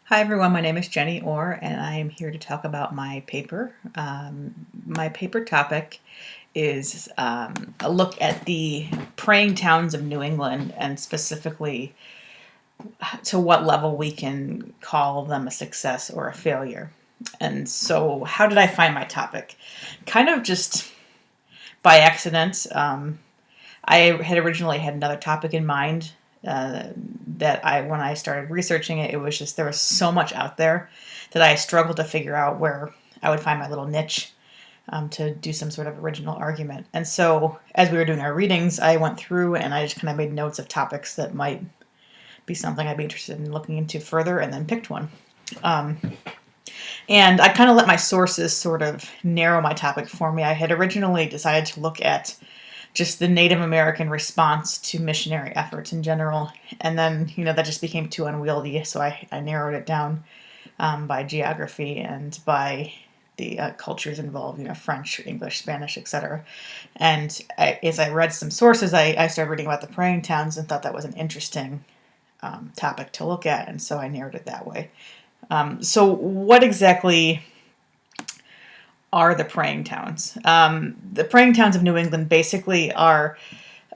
Hi everyone, my name is Jenny Orr and I am here to talk about my paper. My paper topic is a look at the praying towns of New England and specifically to what level we can call them a success or a failure. And so, how did I find my topic? Kind of just by accident. I had originally had another topic in mind uh, when I started researching it, it was just there was so much out there that I struggled to figure out where I would find my little niche to do some sort of original argument. And so, as we were doing our readings, I went through and I just kind of made notes of topics that might be something I'd be interested in looking into further, and then picked one. Um, and I kind of let my sources sort of narrow my topic for me. I had originally decided to look at just the Native American response to missionary efforts in general. And then, that just became too unwieldy. So I narrowed it down by geography and by the cultures involved, French, English, Spanish, etc. And as I read some sources, I started reading about the praying towns and thought that was an interesting topic to look at. And so I narrowed it that way. So what exactly are the praying towns? The praying towns of New England basically are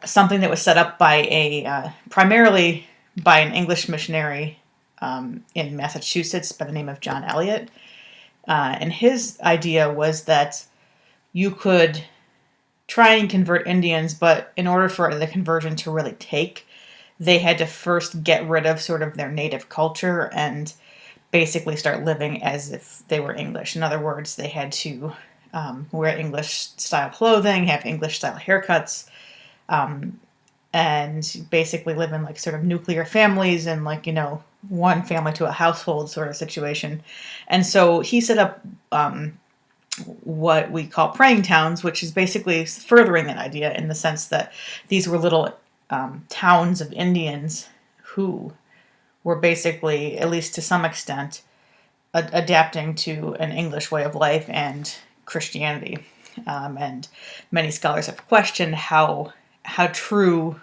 something that was set up by primarily by an English missionary in Massachusetts by the name of John Eliot. And his idea was that you could try and convert Indians, but in order for the conversion to really take, they had to first get rid of sort of their native culture and basically start living as if they were English. In other words, they had to wear English style clothing, have English style haircuts, and basically live in like sort of nuclear families and one family to a household sort of situation. And so he set up what we call praying towns, which is basically furthering that idea in the sense that these were little towns of Indians who were basically, at least to some extent, adapting to an English way of life and Christianity. And many scholars have questioned how true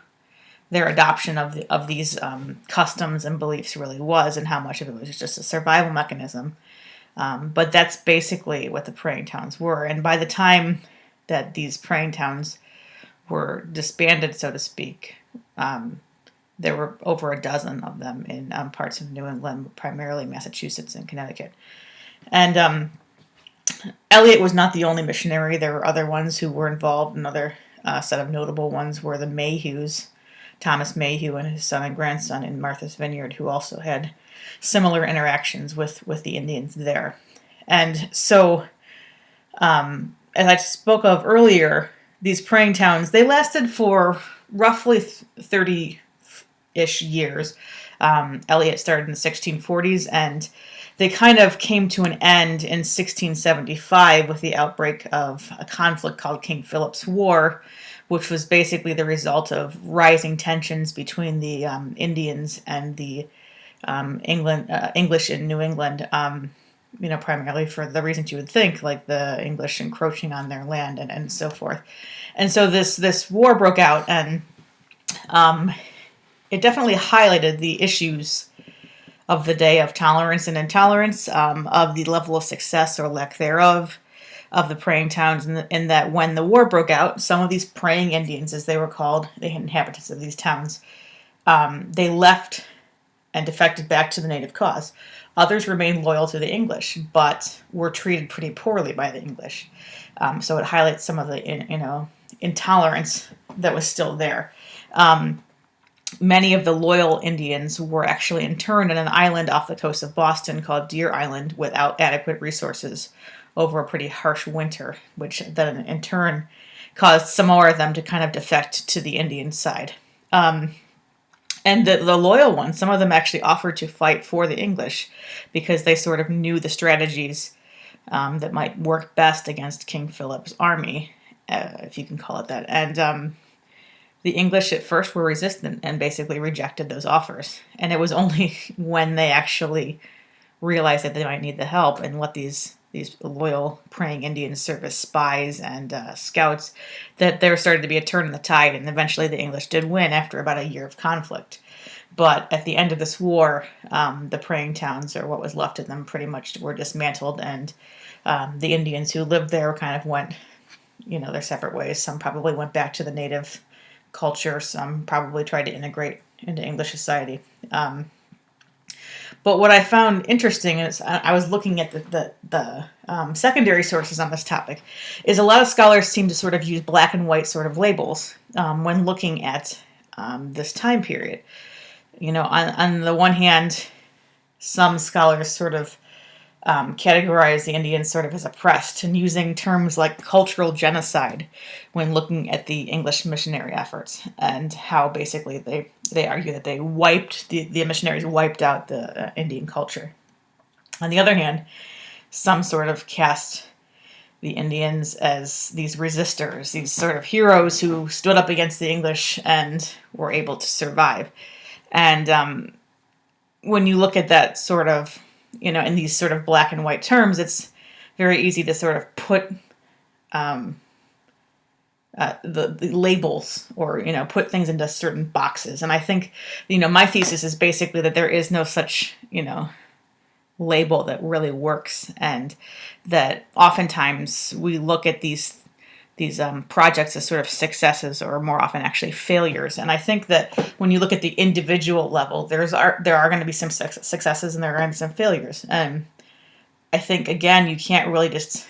their adoption of these customs and beliefs really was, and how much of it was just a survival mechanism. But that's basically what the praying towns were. And by the time that these praying towns were disbanded, so to speak, there were over a dozen of them in parts of New England, primarily Massachusetts and Connecticut. And Eliot was not the only missionary. There were other ones who were involved. Another set of notable ones were the Mayhews, Thomas Mayhew and his son and grandson in Martha's Vineyard, who also had similar interactions with the Indians there. And so, as I spoke of earlier, these praying towns, they lasted for roughly 30-ish years. Eliot started in the 1640s, and they kind of came to an end in 1675 with the outbreak of a conflict called King Philip's War, which was basically the result of rising tensions between the Indians and the English in New England. Primarily for the reasons you would think, like the English encroaching on their land and so forth. And so this war broke out, and it definitely highlighted the issues of the day of tolerance and intolerance, of the level of success or lack thereof of the praying towns, in that when the war broke out, some of these praying Indians, as they were called, the inhabitants of these towns, they left and defected back to the native cause. Others remained loyal to the English, but were treated pretty poorly by the English. So it highlights some of the intolerance that was still there. Many of the loyal Indians were actually interned on an island off the coast of Boston called Deer Island without adequate resources over a pretty harsh winter, which then in turn caused some more of them to kind of defect to the Indian side. And the loyal ones, some of them actually offered to fight for the English because they sort of knew the strategies that might work best against King Philip's army, if you can call it that. And the English at first were resistant and basically rejected those offers. And it was only when they actually realized that they might need the help and let these loyal praying Indians serve as spies and scouts that there started to be a turn in the tide, and eventually the English did win after about a year of conflict. But at the end of this war, the praying towns, or what was left of them, pretty much were dismantled, and the Indians who lived there kind of went, their separate ways. Some probably went back to the native culture. Some probably tried to integrate into English society. But what I found interesting is I was looking at the secondary sources on this topic, is a lot of scholars seem to sort of use black and white sort of labels when looking at this time period. On the one hand, some scholars sort of categorize the Indians sort of as oppressed, and using terms like cultural genocide when looking at the English missionary efforts, and how basically they argue that the missionaries wiped out the Indian culture. On the other hand, some sort of cast the Indians as these resistors, these sort of heroes who stood up against the English and were able to survive. And when you look at that sort of, in these sort of black and white terms, it's very easy to sort of put the labels, or put things into certain boxes. And I think my thesis is basically that there is no such label that really works, and that oftentimes we look at these projects as sort of successes, or more often actually failures. And I think that when you look at the individual level, there are going to be some successes and there are going to be some failures. And I think, again, you can't really just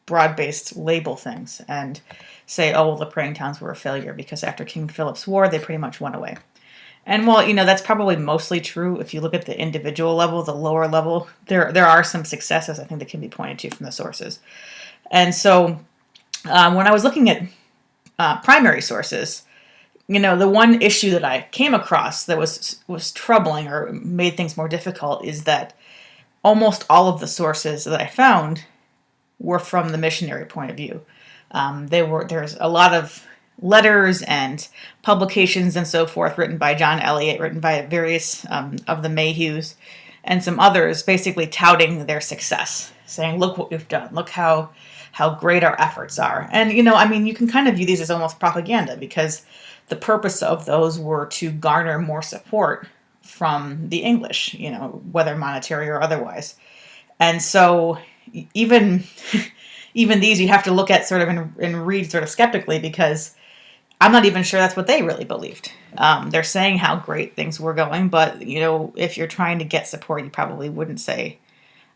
broad-based label things and say, oh, well, the praying towns were a failure because after King Philip's War, they pretty much went away. And while, that's probably mostly true, if you look at the individual level, the lower level, there are some successes, I think, that can be pointed to from the sources. And so when I was looking at primary sources, the one issue that I came across that was troubling or made things more difficult is that almost all of the sources that I found were from the missionary point of view. There's a lot of letters and publications and so forth written by John Eliot, written by various of the Mayhews and some others, basically touting their success, saying, look what we've done, look how great our efforts are. And, you can kind of view these as almost propaganda, because the purpose of those were to garner more support from the English, whether monetary or otherwise. And so even these you have to look at sort of and read sort of skeptically, because I'm not even sure that's what they really believed. They're saying how great things were going, but, if you're trying to get support, you probably wouldn't say,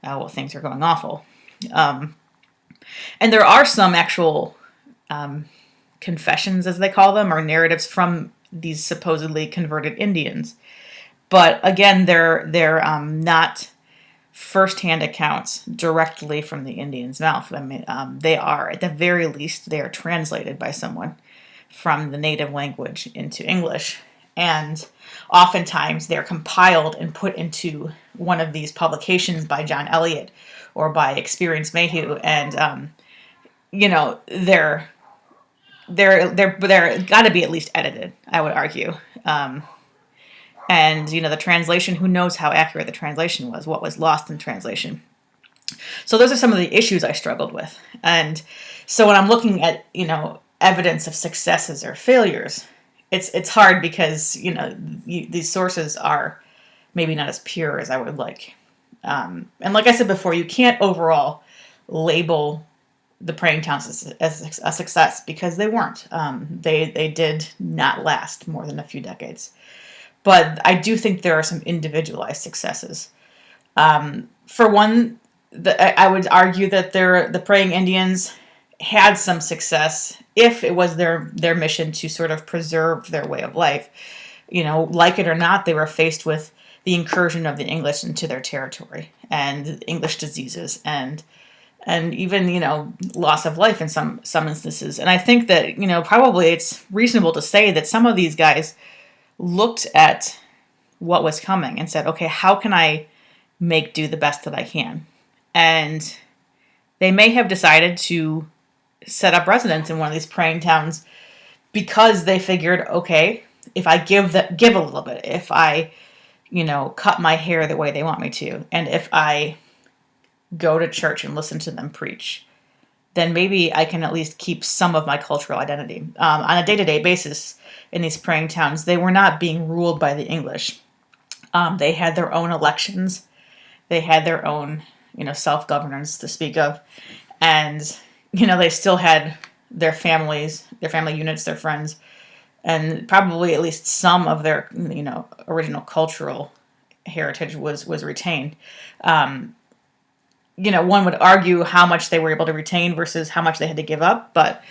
well, things are going awful. And there are some actual confessions, as they call them, or narratives from these supposedly converted Indians. But again, they're not firsthand accounts directly from the Indians' mouth. I mean, they are, at the very least, they are translated by someone from the native language into English. And oftentimes they're compiled and put into one of these publications by John Eliot or by Experience Mayhew. And, they're got to be at least edited, I would argue. And, the translation, who knows how accurate the translation was, what was lost in translation. So those are some of the issues I struggled with. And so when I'm looking at, evidence of successes or failures, it's hard because, these sources are maybe not as pure as I would like. And like I said before, you can't overall label the praying towns as a success, because they weren't. They did not last more than a few decades. But I do think there are some individualized successes. For one, I would argue that the praying Indians had some success if it was their mission to sort of preserve their way of life. Like it or not, they were faced with the incursion of the English into their territory, and English diseases, and even, loss of life in some instances. And I think that, probably it's reasonable to say that some of these guys looked at what was coming and said, okay, how can I make do the best that I can? And they may have decided to set up residence in one of these praying towns because they figured, okay, if I give a little bit, if I, cut my hair the way they want me to, and if I go to church and listen to them preach, then maybe I can at least keep some of my cultural identity. On a day-to-day basis in these praying towns, they were not being ruled by the English. They had their own elections. They had their own, self-governance to speak of. And, they still had their families, their family units, their friends, and probably at least some of their, original cultural heritage was retained. One would argue how much they were able to retain versus how much they had to give up, but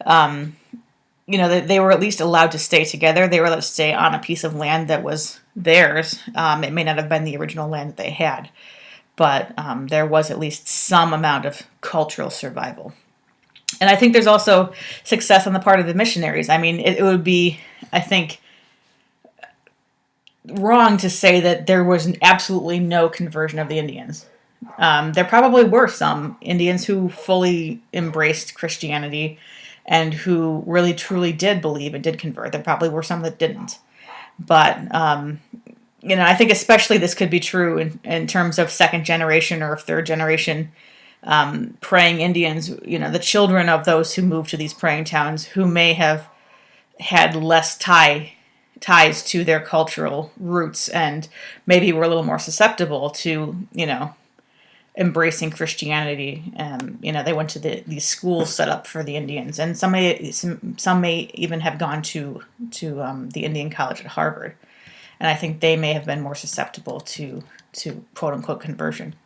they were at least allowed to stay together. They were allowed to stay on a piece of land that was theirs. It may not have been the original land that they had, but there was at least some amount of cultural survival. And I think there's also success on the part of the missionaries. I mean, it would be, I think, wrong to say that there was absolutely no conversion of the Indians. There probably were some Indians who fully embraced Christianity and who really truly did believe and did convert. There probably were some that didn't. But, I think especially this could be true in terms of second generation or third generation praying Indians, the children of those who moved to these praying towns who may have had less ties to their cultural roots and maybe were a little more susceptible to, embracing Christianity. They went to these schools set up for the Indians, and some may even have gone to the Indian College at Harvard. And I think they may have been more susceptible to quote unquote conversion.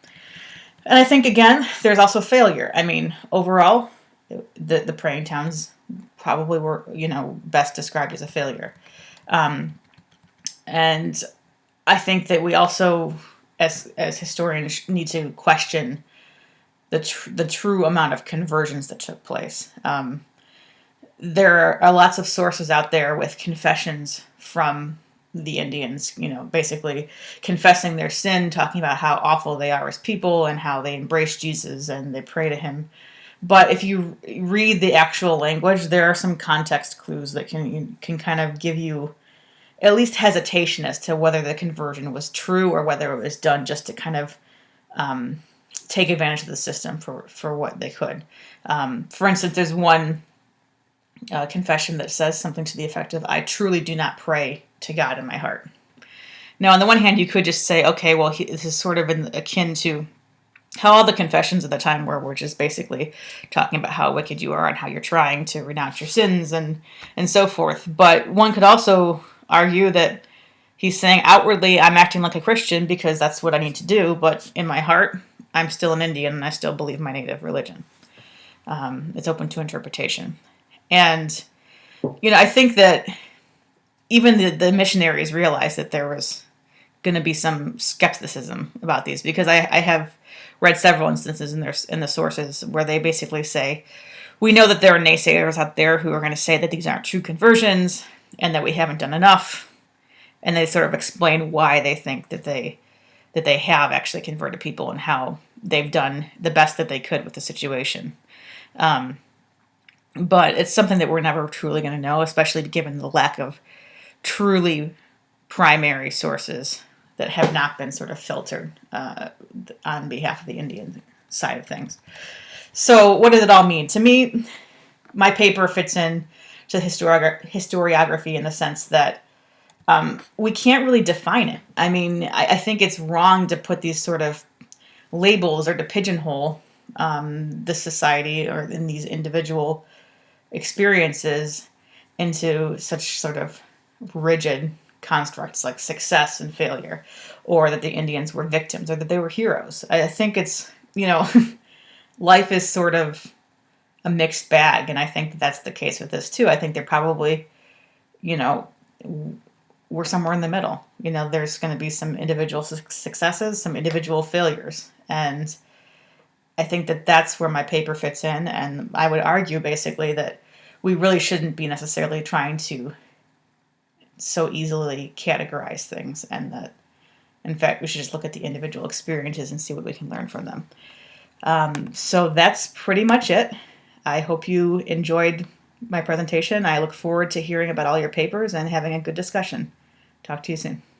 And I think again, there's also failure. I mean, overall, the praying towns probably were best described as a failure. And I think that we also, as historians, need to question the true amount of conversions that took place. There are lots of sources out there with confessions from the Indians, basically confessing their sin, talking about how awful they are as people and how they embrace Jesus and they pray to him. But if you read the actual language, there are some context clues that can kind of give you at least hesitation as to whether the conversion was true or whether it was done just to kind of take advantage of the system for what they could. For instance, there's one confession that says something to the effect of, "I truly do not pray to God in my heart." Now, on the one hand, you could just say, okay, well, this is sort of akin to how all the confessions of the time were just basically talking about how wicked you are and how you're trying to renounce your sins and so forth. But one could also argue that he's saying outwardly, I'm acting like a Christian because that's what I need to do, but in my heart, I'm still an Indian and I still believe my native religion. It's open to interpretation. And, I think that even the missionaries realized that there was going to be some skepticism about these, because I have read several instances in the sources where they basically say, we know that there are naysayers out there who are going to say that these aren't true conversions and that we haven't done enough, and they sort of explain why they think that they have actually converted people and how they've done the best that they could with the situation. But it's something that we're never truly going to know, especially given the lack of truly primary sources that have not been sort of filtered on behalf of the Indian side of things. So what does it all mean? To me, my paper fits in to historiography in the sense that we can't really define it. I mean, I think it's wrong to put these sort of labels or to pigeonhole the society or in these individual experiences into such sort of rigid constructs like success and failure, or that the Indians were victims or that they were heroes. I think it's, life is sort of a mixed bag, and I think that's the case with this too. I think they're probably, we're somewhere in the middle. There's going to be some individual successes, some individual failures, and I think that that's where my paper fits in, and I would argue basically that we really shouldn't be necessarily trying to so easily categorize things, and that, in fact, we should just look at the individual experiences and see what we can learn from them. So that's pretty much it. I hope you enjoyed my presentation. I look forward to hearing about all your papers and having a good discussion. Talk to you soon.